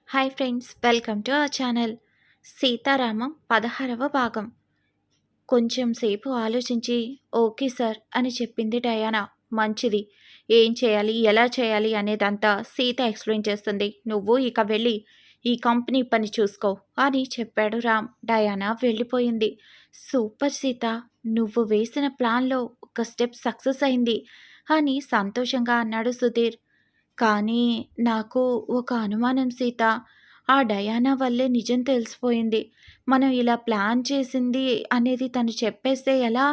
Hi friends, welcome to our channel. Sitaramam 16వ భాగం. కొంచెం సేపు ఆలోచించి ఓకే సార్ అని చెప్పింది డయానా. మంచిది. ఏం చేయాలి, ఎలా చేయాలి అనేదంతా సీత ఎక్స్ప్లెయిన్ చేస్తుంది. నువ్వు ఇక వెళ్ళి ఈ కంపెనీ పని చూసుకో అని చెప్పాడు రామ్. డయానా వెళ్ళిపోయింది. సూపర్ సీత, నువ్వు వేసిన ప్లాన్లో ఒక స్టెప్ సక్సెస్ అయింది అని సంతోషంగా అన్నాడు సుధీర్. కానీ నాకు ఒక అనుమానం సీత. ఆ డయానా వల్లే నిజం తెలిసిపోయింది. మనం ఇలా ప్లాన్ చేసింది అనేది తను చెప్పేస్తే ఎలా?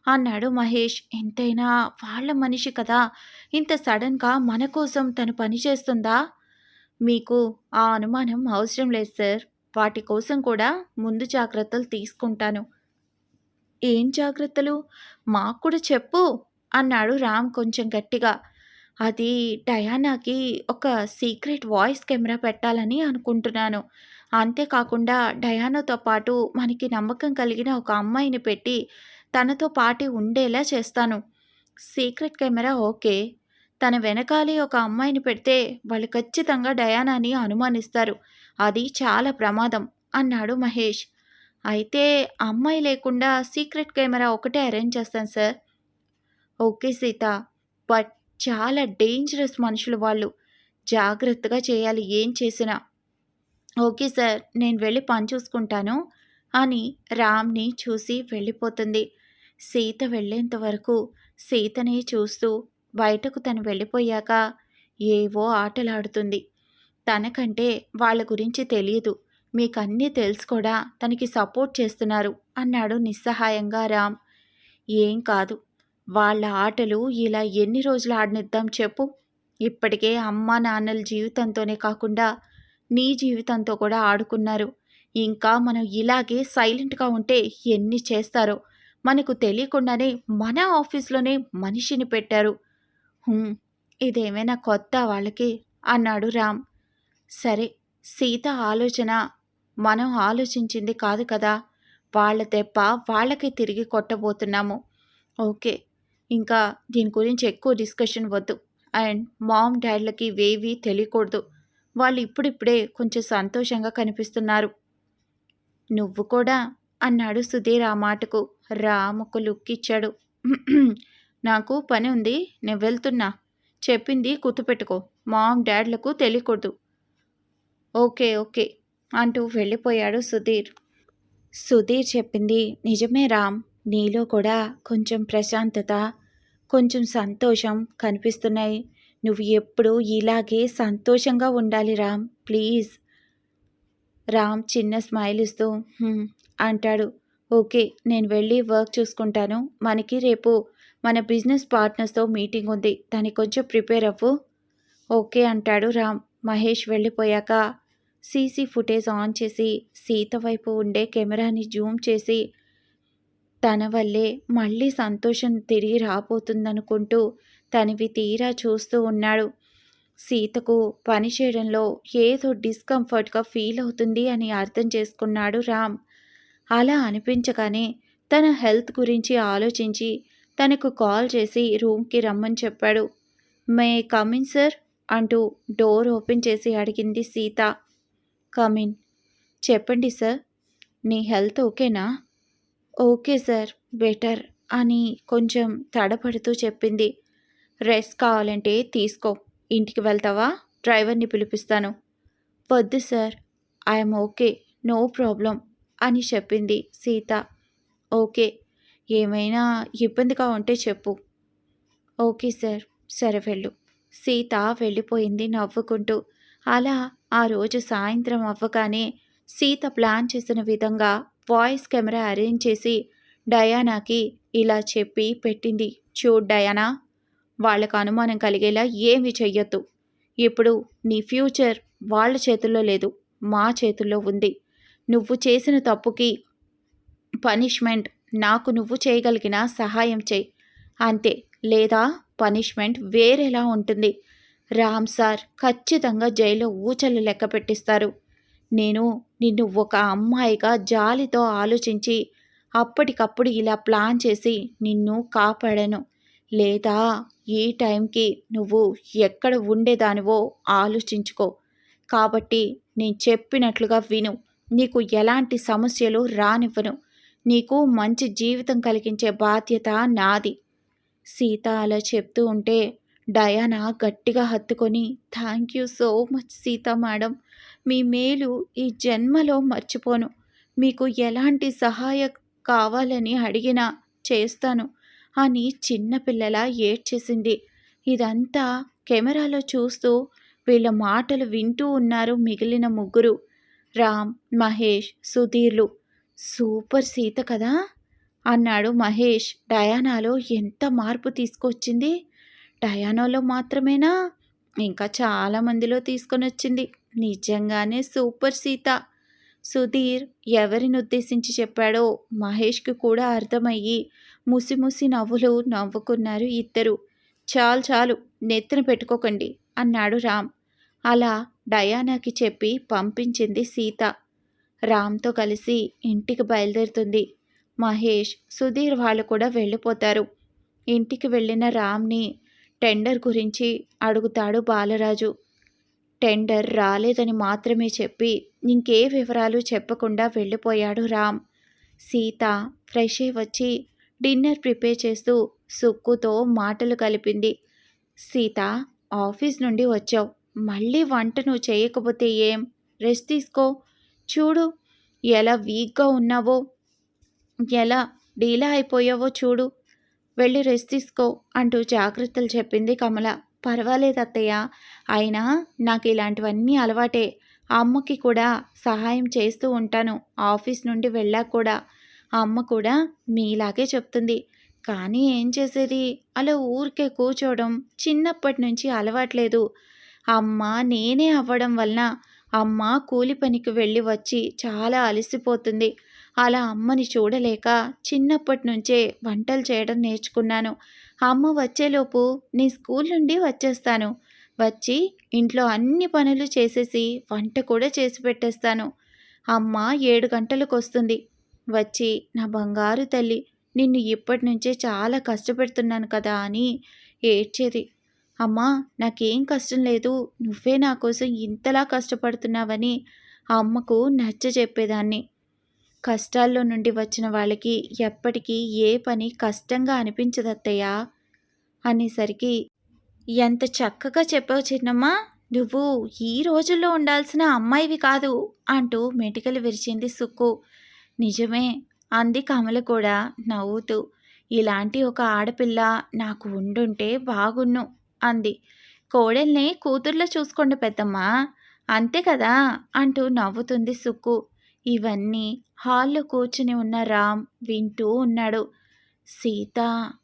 అన్నాడు మహేష్. ఎంతైనా వాళ్ళ మనిషి కదా! ఇంత సడన్‌గా మన కోసం తను పని చేస్తుందా? మీకు ఆ అనుమానం అవసరం లేదు సార్. వాటి కోసం కూడా ముందు జాగ్రత్తలు తీసుకుంటాను. ఏం జాగ్రత్తలు? మాకు కూడా చెప్పు అన్నాడు రామ్ కొంచెం గట్టిగా. అది డయానాకి ఒక సీక్రెట్ వాయిస్ కెమెరా పెట్టాలని అనుకుంటున్నాను. అంతేకాకుండా డయానాతో పాటు మనకి నమ్మకం కలిగిన ఒక అమ్మాయిని పెట్టి తనతో పాటు ఉండేలా చేస్తాను. Secret camera okay. తన వెనకాలే ఒక అమ్మాయిని పెడితే వాళ్ళు ఖచ్చితంగా డయానాని అనుమానిస్తారు. అది చాలా ప్రమాదం అన్నాడు మహేష్. అయితే అమ్మాయి లేకుండా సీక్రెట్ కెమెరా ఒకటే అరేంజ్ చేస్తాను సార్. ఓకే సీత. బట్ చాలా డేంజరస్ మనుషులు వాళ్ళు. జాగ్రత్తగా చేయాలి ఏం చేసినా. ఓకే సార్, నేను వెళ్ళి పని చూసుకుంటాను అని రామ్‌ని చూసి వెళ్ళిపోతుంది. సీత వెళ్ళేంత వరకు సీతనే చూస్తూ బయటకు తను వెళ్ళిపోయాక ఏవో ఆటలాడుతుంది. తనకంటే వాళ్ళ గురించి తెలీదు. మీకన్నీ తెలుసు కూడా తనకి సపోర్ట్ చేస్తున్నారు అన్నాడు నిస్సహాయంగా రామ్. ఏం కాదు. వాళ్ళ ఆటలు ఇలా ఎన్ని రోజులు ఆడనిద్దాం చెప్పు? ఇప్పటికే అమ్మా నాన్నల జీవితంతోనే కాకుండా నీ జీవితంతో కూడా ఆడుకున్నారు. ఇంకా మనం ఇలాగే సైలెంట్‌గా ఉంటే ఎన్ని చేస్తారో. మనకు తెలియకుండానే మన ఆఫీస్‌లోనే మనిషిని పెట్టారు. హ్మ్. ఇదేమైనా కొత్తా వాళ్ళకి? అన్నాడు రామ్. సరే, సీత ఆలోచన మనం ఆలోచించింది కాదు కదా! వాళ్ళ దెబ్బ వాళ్ళకే తిరిగి కొట్టబోతున్నాము. ఓకే. ఇంకా దీని గురించి ఎక్కువ డిస్కషన్ వద్దు. అండ్ మామ్ డాడ్‌లకి ఇవేవీ తెలియకూడదు. వాళ్ళు ఇప్పుడిప్పుడే కొంచెం సంతోషంగా కనిపిస్తున్నారు. నువ్వు కూడా అన్నాడు సుధీర్ ఆ మాటకు. రామ్ ఒక లుక్ ఇచ్చాడు. నాకు పని ఉంది. నేను వెళ్తున్నా. చెప్పింది గుర్తుపెట్టుకో. మామ్ డాడ్‌లకు తెలియకూడదు. ఓకే. ఓకే. అంటూ వెళ్ళిపోయాడు సుధీర్. సుధీర్ చెప్పింది నిజమే రామ్. నీలో కూడా కొంచెం ప్రశాంతత, కొంచెం సంతోషం కనిపిస్తున్నాయి. నువ్వు ఎప్పుడూ ఇలాగే సంతోషంగా ఉండాలి రామ్. ప్లీజ్. రామ్ చిన్న స్మైల్ ఇస్తూ అంటాడు. ఓకే, నేను వెళ్ళి వర్క్ చూసుకుంటాను. మనకి రేపు మన బిజినెస్ పార్ట్నర్స్తో మీటింగ్ ఉంది. దానికి కొంచెం ప్రిపేర్ అవ్వు. ఓకే అంటాడు రామ్. మహేష్ వెళ్ళిపోయాక సీసీ ఫుటేజ్ ఆన్ చేసి సీత వైపు ఉండే కెమెరాని జూమ్ చేసి తన వల్లే మళ్ళీ సంతోషం తిరిగి రాబోతుందనుకుంటూ తనివి తీరా చూస్తూ ఉన్నాడు. సీతకు పని చేయడంలో ఏదో డిస్కంఫర్ట్గా ఫీల్ అవుతుంది అని అర్థం చేసుకున్నాడు రామ్. అలా అనిపించగానే తన హెల్త్ గురించి ఆలోచించి తనకు కాల్ చేసి రూమ్కి రమ్మని చెప్పాడు. మే కమిన్ సార్ అంటూ డోర్ ఓపెన్ చేసి అడిగింది సీత. కమిన్. చెప్పండి సార్. నీ హెల్త్ ఓకేనా? ఓకే సార్, బెటర్ అని కొంచెం తడపడుతూ చెప్పింది. రెస్ట్ కావాలంటే తీసుకో. ఇంటికి వెళ్తావా? డ్రైవర్ని పిలిపిస్తాను. వద్దు sir, I'm okay, no problem అని చెప్పింది సీత. ఓకే, ఏమైనా ఇబ్బందిగా ఉంటే చెప్పు. ఓకే సార్, సరే వెళ్ళు. సీత వెళ్ళిపోయింది నవ్వుకుంటూ. అలా ఆ రోజు సాయంత్రం అవ్వగానే సీత ప్లాన్ చేసిన విధంగా వాయిస్ కెమెరా అరేంజ్ చేసి డయానాకి ఇలా చెప్పి పెట్టింది. చూడు డయానా, వాళ్ళకు అనుమానం కలిగేలా ఏమీ చెయ్యొద్దు. ఇప్పుడు నీ ఫ్యూచర్ వాళ్ళ చేతుల్లో లేదు, మా చేతుల్లో ఉంది. నువ్వు చేసిన తప్పుకి పనిష్మెంట్ నాకు నువ్వు చేయగలిగిన సహాయం చేయి అంతే. లేదా పనిష్మెంట్ వేరేలా ఉంటుంది. రామ్ సార్ ఖచ్చితంగా జైల్లో ఊచలు లెక్క పెట్టిస్తారు. నేను నిన్ను ఒక అమ్మాయిగా జాలితో ఆలోచించి అప్పటికప్పుడు ఇలా ప్లాన్ చేసి నిన్ను కాపాడాను. లేదా ఈ టైంకి నువ్వు ఎక్కడ ఉండేదానివో ఆలోచించుకో. కాబట్టి నేను చెప్పినట్లుగా విను. నీకు ఎలాంటి సమస్యలు రానివ్వను. నీకు మంచి జీవితం కలిగించే బాధ్యత నాది. సీత అలా చెప్తూ ఉంటే డయానా గట్టిగా హత్తుకొని, thank you so much Sita madam. మీ మేలు ఈ జన్మలో మర్చిపోను. మీకు ఎలాంటి సహాయం కావాలని అడిగినా చేస్తాను అని చిన్నపిల్లలా ఏడ్చేసింది. ఇదంతా కెమెరాలో చూస్తూ వీళ్ళ మాటలు వింటూ ఉన్నారు మిగిలిన ముగ్గురు. రామ్, మహేష్, సుధీర్లు. సూపర్ సీత కదా అన్నాడు మహేష్. డయానాలో ఎంత మార్పు తీసుకొచ్చింది. డయానాలో మాత్రమేనా, ఇంకా చాలామందిలో తీసుకొని వచ్చింది. నిజంగానే సూపర్ సీత. సుధీర్ ఎవరిని ఉద్దేశించి చెప్పాడో మహేష్కి కూడా అర్థమయ్యి ముసిముసి నవ్వులు నవ్వుకున్నారు ఇద్దరు. చాలు చాలు, నెత్తిన పెట్టుకోకండి అన్నాడు రామ్. అలా డయానాకి చెప్పి పంపించింది సీత. రామ్తో కలిసి ఇంటికి బయలుదేరుతుంది. మహేష్, సుధీర్ వాళ్ళు కూడా వెళ్ళిపోతారు. ఇంటికి వెళ్ళిన రామ్ని టెండర్ గురించి అడుగుతాడు బాలరాజు. టెండర్ రాలేదని మాత్రమే చెప్పి ఇంకే వివరాలు చెప్పకుండా వెళ్ళిపోయాడు రామ్. సీత ఫ్రెష్ అయి వచ్చి డిన్నర్ ప్రిపేర్ చేస్తూ సుక్కుతో మాటలు కలిపింది. సీత, ఆఫీస్ నుండి వచ్చావు, మళ్ళీ వంట నువ్వు చేయకపోతే ఏం? రెస్ట్ తీసుకో. చూడు ఎలా వీక్గా ఉన్నావో, ఎలా డీలా అయిపోయావో చూడు. వెళ్ళి రెస్ట్ తీసుకో అంటూ జాగ్రత్తలు చెప్పింది కమల. పర్వాలేదు అత్తయ్య, అయినా నాకు ఇలాంటివన్నీ అలవాటే. అమ్మకి కూడా సహాయం చేస్తూ ఉంటాను. ఆఫీస్ నుండి వెళ్ళాక కూడా అమ్మ కూడా మీలాగే చెప్తుంది. కానీ ఏం చేసేది, అలా ఊరికే కూర్చోవడం చిన్నప్పటి నుంచి అలవాట్లేదు. అమ్మ నేనే అవ్వడం వలన అమ్మ కూలి పనికి వెళ్ళి వచ్చి చాలా అలసిపోతుంది. అలా అమ్మని చూడలేక చిన్నప్పటి నుంచే వంటలు చేయడం నేర్చుకున్నాను. అమ్మ వచ్చేలోపు నీ స్కూల్ నుండి వచ్చేస్తాను. వచ్చి ఇంట్లో అన్ని పనులు చేసేసి వంట కూడా చేసి పెట్టేస్తాను. అమ్మ 7 గంటలకు వస్తుంది. వచ్చి నా బంగారు తల్లి, నిన్ను ఇప్పటి నుంచే చాలా కష్టపెడుతున్నాను కదా అని ఏడ్చేది. అమ్మా, నాకేం కష్టం లేదు, నువ్వే నా కోసం ఇంతలా కష్టపడుతున్నావని అమ్మకు నచ్చ చెప్పేదాన్ని. కష్టాల్లో నుండి వచ్చిన వాళ్ళకి ఎప్పటికీ ఏ పని కష్టంగా అనిపించదత్తయ్య అనేసరికి, ఎంత చక్కగా చెప్పావు చిన్నమ్మా, నువ్వు ఈ రోజుల్లో ఉండాల్సిన అమ్మాయివి కాదు అంటూ మెటికలు విరిచింది సుక్కు. నిజమే అంది కమల కూడా నవ్వుతూ. ఇలాంటి ఒక ఆడపిల్ల నాకు ఉండుంటే బాగున్ను అంది. కోడల్ని కూతుర్లో చూసుకోండి పెద్దమ్మా, అంతే కదా అంటూ నవ్వుతుంది సుక్కు. ఇవన్నీ హాల్లో కూర్చుని ఉన్న రామ్ వింటూ ఉన్నాడు. సీత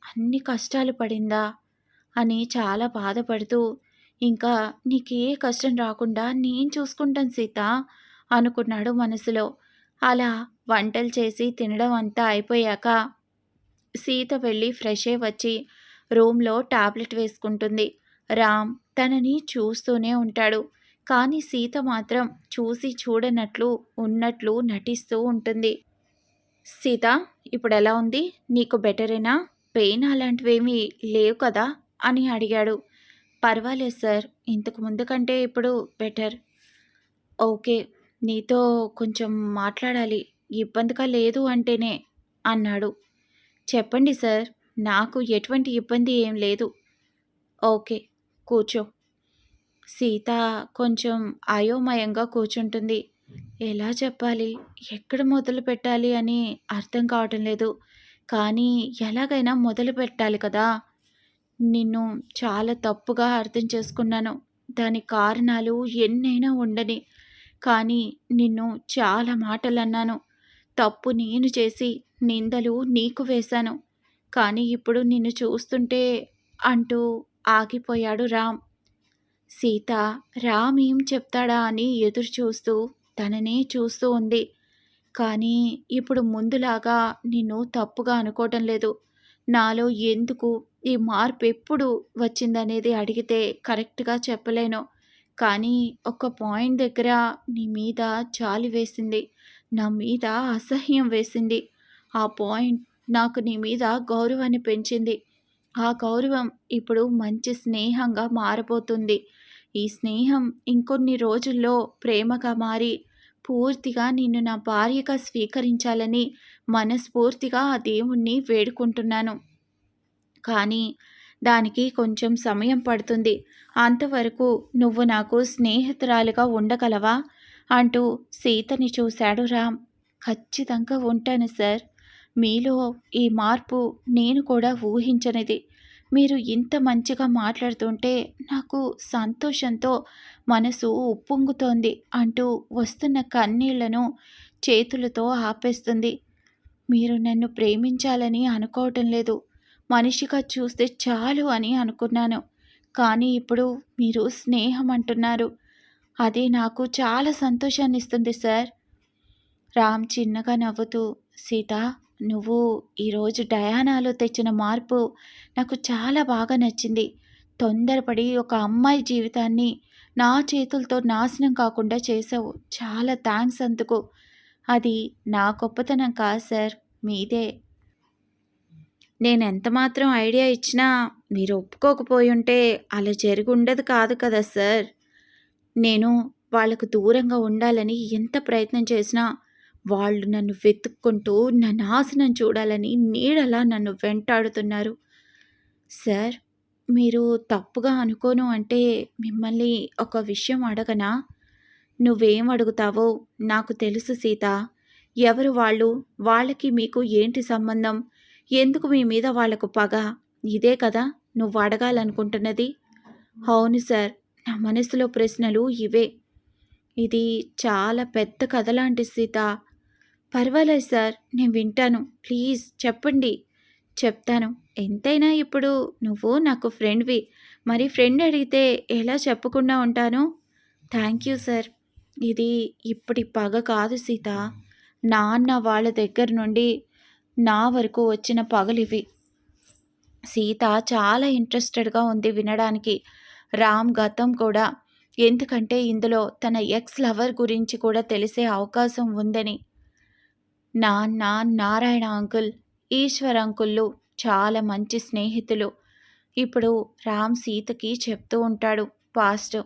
అన్ని కష్టాలు పడిందా అని చాలా బాధపడుతూ, ఇంకా నీకే కష్టం రాకుండా నేను చూసుకుంటాను సీత అనుకున్నాడు మనసులో. అలా వంటలు చేసి తినడం అంతా అయిపోయాక సీత వెళ్ళి ఫ్రెష్ అయి వచ్చి రూమ్లో టాబ్లెట్ వేసుకుంటుంది. రామ్ తనని చూస్తూనే ఉంటాడు. కానీ సీత మాత్రం చూసి చూడనట్లు ఉన్నట్లు నటిస్తూ ఉంటుంది. సీత, ఇప్పుడు ఎలా ఉంది? నీకు బెటరేనా? పెయిన్ అలాంటివేమీ లేవు కదా అని అడిగాడు. పర్వాలేదు సార్, ఇంతకు ముందు కంటే ఇప్పుడు బెటర్. ఓకే, నీతో కొంచెం మాట్లాడాలి, ఇబ్బందిగా లేదు అంటేనే అన్నాడు. చెప్పండి సార్, నాకు ఎటువంటి ఇబ్బంది ఏం లేదు. ఓకే, కూర్చో. సీత కొంచెం అయోమయంగా కూర్చుంటుంది. ఎలా చెప్పాలి, ఎక్కడ మొదలు పెట్టాలి అని అర్థం కావటం లేదు. కానీ ఎలాగైనా మొదలు పెట్టాలి కదా. నిన్ను చాలా తప్పుగా అర్థం చేసుకున్నాను. దానికి కారణాలు ఎన్నైనా ఉండని. కానీ నిన్ను చాలా మాటలు అన్నాను. తప్పు నేను చేసి నిందలు నీకు వేశాను. కానీ ఇప్పుడు నిన్ను చూస్తుంటే అంటూ ఆగిపోయాడు రామ్. సీత రామ్ ఏం చెప్తాడా అని ఎదురు చూస్తూ తననే చూస్తూ ఉంది. కానీ ఇప్పుడు ముందులాగా నిన్ను తప్పుగా అనుకోవటం లేదు. నాలో ఎందుకు ఈ మార్పు ఎప్పుడు వచ్చిందనేది అడిగితే కరెక్ట్గా చెప్పలేను. కానీ ఒక పాయింట్ దగ్గర నీ మీద జాలి వేసింది, నా మీద అసహ్యం వేసింది. ఆ పాయింట్ నాకు నీ మీద గౌరవాన్ని పెంచింది. ఆ గౌరవం ఇప్పుడు మంచి స్నేహంగా మారబోతుంది. ఈ స్నేహం ఇంకొన్ని రోజుల్లో ప్రేమగా మారి పూర్తిగా నిన్ను నా భార్యగా స్వీకరించాలని మనస్ఫూర్తిగా ఆ దేవుణ్ణి వేడుకుంటున్నాను. కానీ దానికి కొంచెం సమయం పడుతుంది. అంతవరకు నువ్వు నాకు స్నేహితురాలిగా ఉండగలవా అంటూ సీతని చూశాడు రామ్. ఖచ్చితంగా ఉంటాను సార్. మీలో ఈ మార్పు నేను కూడా ఊహించనిది. మీరు ఇంత మంచిగా మాట్లాడుతుంటే నాకు సంతోషంతో మనసు ఉప్పొంగుతోంది అంటూ వస్తున్న కన్నీళ్లను చేతులతో ఆపేస్తుంది. మీరు నన్ను ప్రేమించాలని అనుకోవటం లేదు. మనిషిగా చూస్తే చాలు అని అనుకున్నాను. కానీ ఇప్పుడు మీరు స్నేహం అంటున్నారు. అది నాకు చాలా సంతోషాన్నిస్తుంది సార్. రామ్ చిన్నగా నవ్వుతూ, సీత, నువ్వు ఈరోజు డయానాలో తెచ్చిన మార్పు నాకు చాలా బాగా నచ్చింది. తొందరపడి ఒక అమ్మాయి జీవితాన్ని నా చేతులతో నాశనం కాకుండా చేసావు. చాలా థ్యాంక్స్ అందుకు. అది నా గొప్పతనం కాదు సార్, మీదే. నేనెంత మాత్రం ఐడియా ఇచ్చినా మీరు ఒప్పుకోకపోయి ఉంటే అలా జరిగి ఉండదు కాదు కదా సార్. నేను వాళ్ళకు దూరంగా ఉండాలని ఎంత ప్రయత్నం చేసినా వాళ్ళు నన్ను వెతుక్కుంటూ నా నాశనం చూడాలని నీడలా నన్ను వెంటాడుతున్నారు. సార్, మీరు తప్పుగా అనుకోను అంటే మిమ్మల్ని ఒక విషయం అడగనా? నువ్వేం అడుగుతావో నాకు తెలుసు సీత. ఎవరు వాళ్ళు? వాళ్ళకి మీకు ఏంటి సంబంధం? ఎందుకు మీ మీద వాళ్లకు పగ? ఇదే కదా నువ్వు అడగాలనుకుంటున్నది? అవును సార్, నా మనసులో ప్రశ్నలు ఇవే. ఇది చాలా పెద్ద కథ లాంటి సీత. పర్వాలేదు సార్, నేను వింటాను. ప్లీజ్ చెప్పండి. చెప్తాను. ఎంతైనా ఇప్పుడు నువ్వు నాకు ఫ్రెండ్వి. మరి ఫ్రెండ్ అడిగితే ఎలా చెప్పకుండా ఉంటాను? Thank you sir. ఇది ఇప్పటి పగ కాదు సీత. నాన్న వాళ్ళ దగ్గర నుండి నా వరకు వచ్చిన పగలివి. సీత చాలా ఇంట్రెస్టెడ్గా ఉంది వినడానికి. రామ్ గతం కూడా. ఎందుకంటే ఇందులో తన ఎక్స్ లవర్ గురించి కూడా తెలిసే అవకాశం ఉందని. నాన్న, నారాయణ అంకుల్, ఈశ్వర్ అంకుళ్ళు చాలా మంచి స్నేహితులు. ఇప్పుడు రామ్ సీతకి చెప్తూ ఉంటాడు పాస్ట్.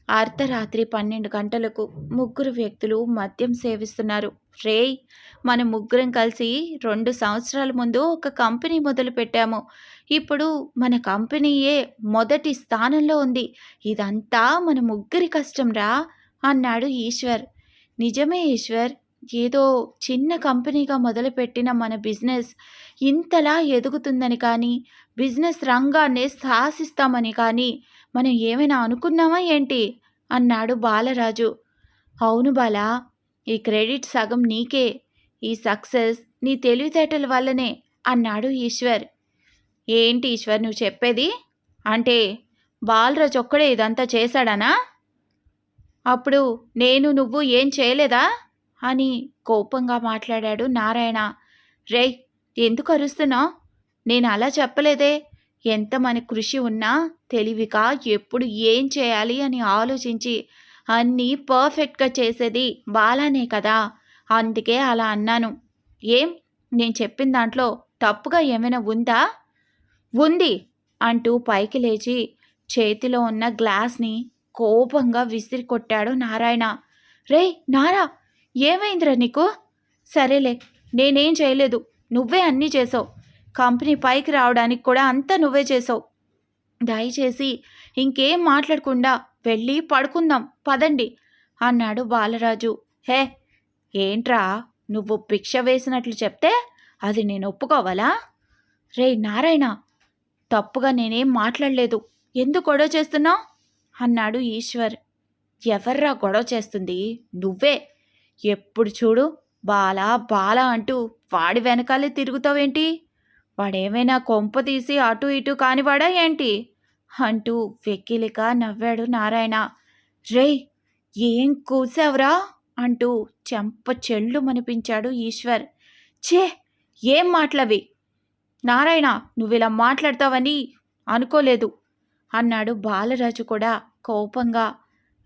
అర్ధరాత్రి 12 గంటలకు ముగ్గురు వ్యక్తులు మద్యం సేవిస్తున్నారు. రేయ్, మన ముగ్గురం కలిసి 2 సంవత్సరాల ముందు ఒక కంపెనీ మొదలు పెట్టాము. ఇప్పుడు మన కంపెనీయే మొదటి స్థానంలో ఉంది. ఇదంతా మన ముగ్గురి కష్టం రా అన్నాడు ఈశ్వర్. నిజమే ఈశ్వర్. ఏదో చిన్న కంపెనీగా మొదలుపెట్టిన మన బిజినెస్ ఇంతలా ఎదుగుతుందని కానీ, బిజినెస్ రంగాన్నే శాసిస్తామని కానీ మనం ఏమైనా అనుకున్నామా ఏంటి అన్నాడు బాలరాజు. అవును బాలా, ఈ క్రెడిట్ సగం నీకే. ఈ సక్సెస్ నీ తెలివితేటల వల్లనే అన్నాడు ఈశ్వర్. ఏంటి ఈశ్వర్ నువ్వు చెప్పేది? అంటే బాలరాజు ఒక్కడే ఇదంతా చేశాడనా? అప్పుడు నేను నువ్వు ఏం చేయలేదా అని కోపంగా మాట్లాడాడు నారాయణ. రేయ్, ఎందుకు అరుస్తున్నావు? నేను అలా చెప్పలేదే. ఎంత మన కృషి ఉన్నా తెలివిగా ఎప్పుడు ఏం చేయాలి అని ఆలోచించి అన్నీ పర్ఫెక్ట్గా చేసేది బాలానే కదా. అందుకే అలా అన్నాను. ఏం, నేను చెప్పిన దాంట్లో తప్పుగా ఏమైనా ఉందా? ఉంది అంటూ పైకి లేచి చేతిలో ఉన్న గ్లాస్ని కోపంగా విసిరి కొట్టాడు నారాయణ. రేయ్ నారా, ఏమైందిరా నీకు? సరేలే, నేనేం చేయలేదు. నువ్వే అన్నీ చేసావు. కంపెనీ పైకి రావడానికి కూడా అంతా నువ్వే చేసావు. దయచేసి ఇంకేం మాట్లాడకుండా వెళ్ళి పడుకుందాం పదండి అన్నాడు బాలరాజు. హే, ఏంట్రా నువ్వు భిక్ష వేసినట్లు చెప్తే అది నేను ఒప్పుకోవాలా? రే నారాయణ, తప్పుగా నేనేం మాట్లాడలేదు. ఎందుకు గొడవ చేస్తున్నావు అన్నాడు ఈశ్వర్. ఎవర్రా గొడవ చేస్తుంది? నువ్వే. ఎప్పుడు చూడు బాలా బాలా అంటూ వాడి వెనకాలే తిరుగుతావేంటి? వాడేమైనా కొంప తీసి అటు ఇటు కానివాడా ఏంటి అంటూ వెక్కిలిగా నవ్వాడు నారాయణ. రేయ్, ఏం కూసావురా అంటూ చెంప చెళ్ళు మనిపించాడు ఈశ్వర్. ఛే, ఏం మాటలవి? నారాయణ, నువ్విలా మాట్లాడతావని అనుకోలేదు అన్నాడు బాలరాజు కూడా కోపంగా.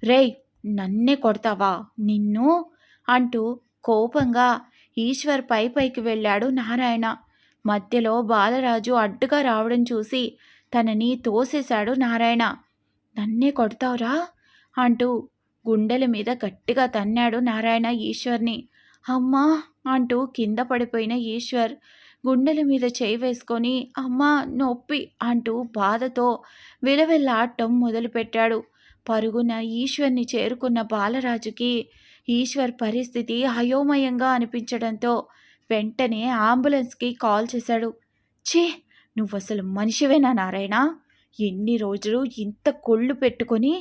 రేయ్, నన్నే కొడతావా నిన్ను అంటూ కోపంగా ఈశ్వర్ పైకి వెళ్ళాడు నారాయణ. మధ్యలో బాలరాజు అడ్డుగా రావడం చూసి తనని తోసేశాడు నారాయణ. నన్నే కొడతావురా అంటూ గుండెల మీద గట్టిగా తన్నాడు నారాయణ ఈశ్వర్ని. అమ్మా అంటూ కింద పడిపోయిన ఈశ్వర్ గుండెల మీద చేయి వేసుకొని అమ్మా నొప్పి అంటూ బాధతో విలవిల్లాడటం మొదలుపెట్టాడు. పరుగున ఈశ్వర్ని చేరుకున్న బాలరాజుకి ఈశ్వర్ పరిస్థితి అయోమయంగా అనిపించడంతో వెంటనే అంబులెన్స్కి కాల్ చేశాడు. ఛీ, నువ్వసలు మనిషివేనా నారాయణ? ఎన్ని రోజులు ఇంత కొళ్ళు పెట్టుకొని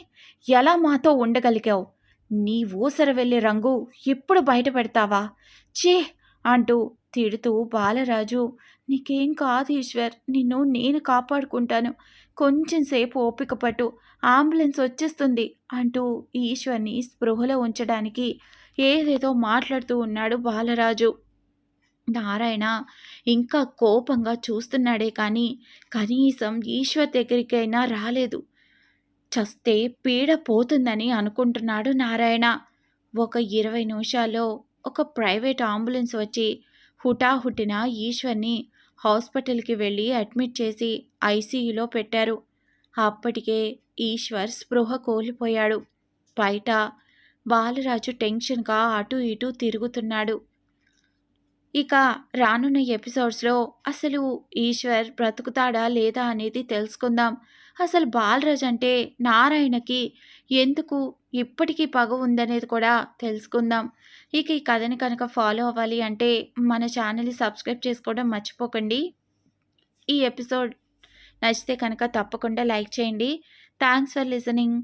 ఎలా మాతో ఉండగలిగావు? నీ ఊసర వెళ్ళే రంగు ఎప్పుడు బయట పెడతావా? ఛీ అంటూ తిడుతూ బాలరాజు, నీకేం కాదు ఈశ్వర్, నిన్ను నేను కాపాడుకుంటాను, కొంచెం సేపు ఓపిక పట్టు, అంబులెన్స్ వచ్చేస్తుంది అంటూ ఈశ్వర్ని స్పృహలో ఉంచడానికి ఏదేదో మాట్లాడుతూ ఉన్నాడు బాలరాజు. నారాయణ ఇంకా కోపంగా చూస్తున్నాడే కానీ కనీసం ఈశ్వర్ దగ్గరికైనా రాలేదు. చస్తే పీడ పోతుందని అనుకుంటున్నాడు నారాయణ. ఒక 20 నిమిషాల్లో ఒక ప్రైవేట్ అంబులెన్స్ వచ్చి హుటాహుటిన ఈశ్వర్ని హాస్పిటల్కి వెళ్ళి అడ్మిట్ చేసి ఐసీయూలో పెట్టారు. అప్పటికే ఈశ్వర్ స్పృహ కోల్పోయాడు. బయట బాలరాజు టెన్షన్గా అటూ ఇటూ తిరుగుతున్నాడు. ఇక రానున్న ఎపిసోడ్స్లో అసలు ఈశ్వర్ బ్రతుకుతాడా లేదా అనేది తెలుసుకుందాం. అసలు బాలరాజ్ అంటే నారాయణకి ఎందుకు ఇప్పటికీ పగ ఉందనేది కూడా తెలుసుకుందాం. ఇక ఈ కథని కనుక ఫాలో అవ్వాలి అంటే మన ఛానల్ని సబ్స్క్రైబ్ చేసుకోవడం మర్చిపోకండి. ఈ ఎపిసోడ్ నచ్చితే కనుక తప్పకుండా లైక్ చేయండి. Thanks for listening.